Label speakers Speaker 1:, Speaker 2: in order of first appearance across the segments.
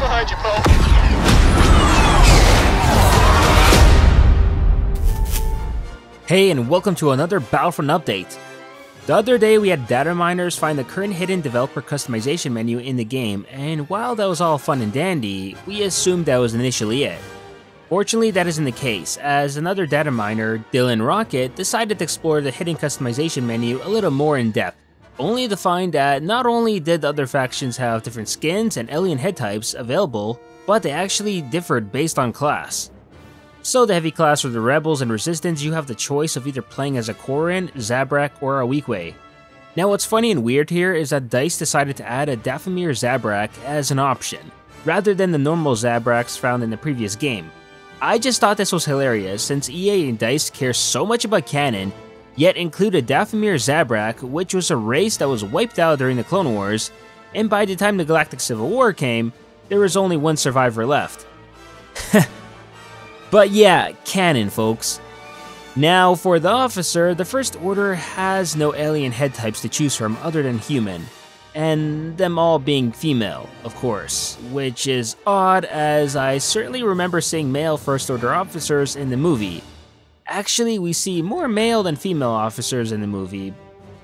Speaker 1: behind you, Poe.
Speaker 2: Hey, and welcome to another Battlefront update. The other day we had data miners find the current hidden developer customization menu in the game, and while that was all fun and dandy, we assumed that was initially it. Fortunately, that isn't the case, as another data miner, Dylan Rocket, decided to explore the hidden customization menu a little more in depth, only to find that not only did the other factions have different skins and alien head types available, but they actually differed based on class. So the heavy class for the Rebels and Resistance, you have the choice of either playing as a Quarren, Zabrak, or a Weequay. Now what's funny and weird here is that DICE decided to add a Dathomir Zabrak as an option, rather than the normal Zabraks found in the previous game. I just thought this was hilarious since EA and DICE care so much about canon, yet include a Dathomir Zabrak, which was a race that was wiped out during the Clone Wars, and by the time the Galactic Civil War came, there was only one survivor left. But yeah, canon folks. Now for the officer, the First Order has no alien head types to choose from other than human, and them all being female, of course, which is odd as I certainly remember seeing male First Order officers in the movie. Actually, we see more male than female officers in the movie.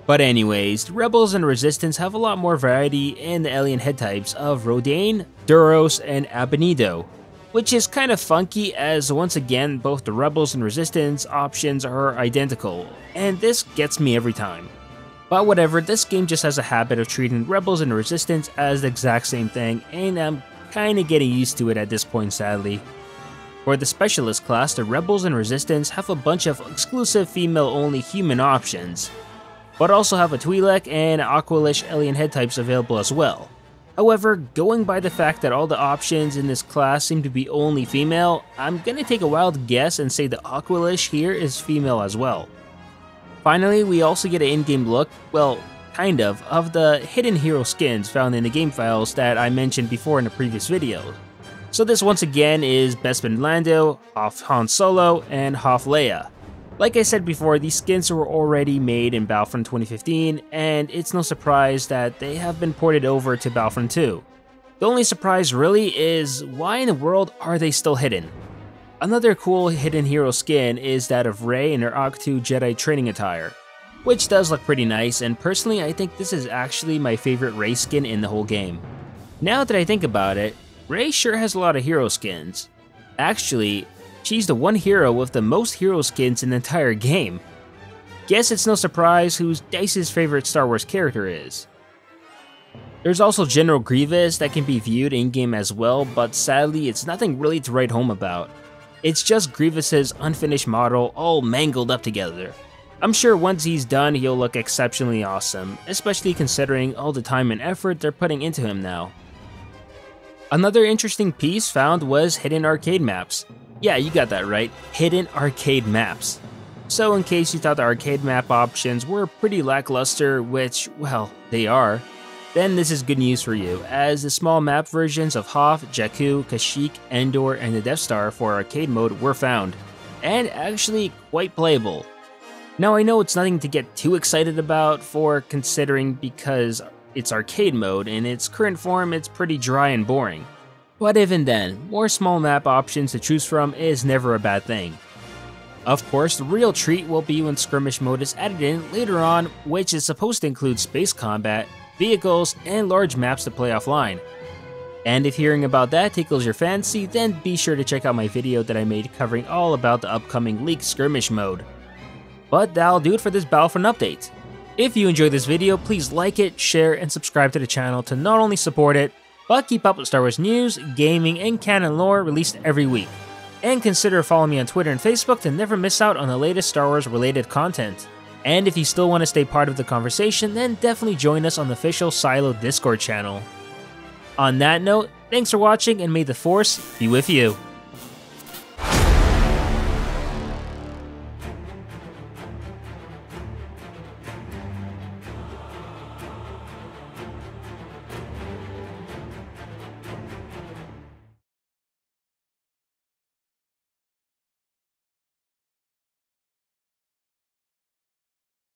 Speaker 2: But anyways, Rebels and Resistance have a lot more variety in the alien head types of Rodane, Duros, and Abenido, which is kind of funky as once again both the Rebels and Resistance options are identical, and this gets me every time. But whatever, this game just has a habit of treating Rebels and Resistance as the exact same thing, and I'm kinda getting used to it at this point sadly. For the Specialist class, the Rebels and Resistance have a bunch of exclusive female-only human options, but also have a Twi'lek and Aqualish alien head types available as well. However, going by the fact that all the options in this class seem to be only female, I'm gonna take a wild guess and say the Aqualish here is female as well. Finally, we also get an in-game look, well, kind of the hidden hero skins found in the game files that I mentioned before in the previous video. So this once again is Bespin Lando, Hoth Han Solo, and Hoth Leia. Like I said before, these skins were already made in Battlefront 2015, and it's no surprise that they have been ported over to Battlefront 2. The only surprise really is, why in the world are they still hidden? Another cool hidden hero skin is that of Rey in her Ahch-To Jedi training attire, which does look pretty nice, and personally I think this is actually my favorite Rey skin in the whole game. Now that I think about it, Rey sure has a lot of hero skins. Actually, she's the one hero with the most hero skins in the entire game. Guess it's no surprise who DICE's favorite Star Wars character is. There's also General Grievous that can be viewed in-game as well, but sadly it's nothing really to write home about. It's just Grievous's unfinished model all mangled up together. I'm sure once he's done he'll look exceptionally awesome, especially considering all the time and effort they're putting into him now. Another interesting piece found was hidden arcade maps. Yeah, you got that right, hidden arcade maps. So in case you thought the arcade map options were pretty lackluster, which, well, they are, then this is good news for you, as the small map versions of Hoth, Jakku, Kashyyyk, Endor, and the Death Star for arcade mode were found, and actually quite playable. Now I know it's nothing to get too excited about for considering because it's arcade mode, in its current form it's pretty dry and boring. But even then, more small map options to choose from is never a bad thing. Of course, the real treat will be when skirmish mode is added in later on, which is supposed to include space combat, vehicles, and large maps to play offline. And if hearing about that tickles your fancy, then be sure to check out my video that I made covering all about the upcoming leaked skirmish mode. But that'll do it for this Battlefront update. If you enjoyed this video, please like it, share, and subscribe to the channel to not only support it, but keep up with Star Wars news, gaming, and canon lore released every week. And consider following me on Twitter and Facebook to never miss out on the latest Star Wars related content. And if you still want to stay part of the conversation, then definitely join us on the official SYLO Discord channel. On that note, thanks for watching and may the Force be with you.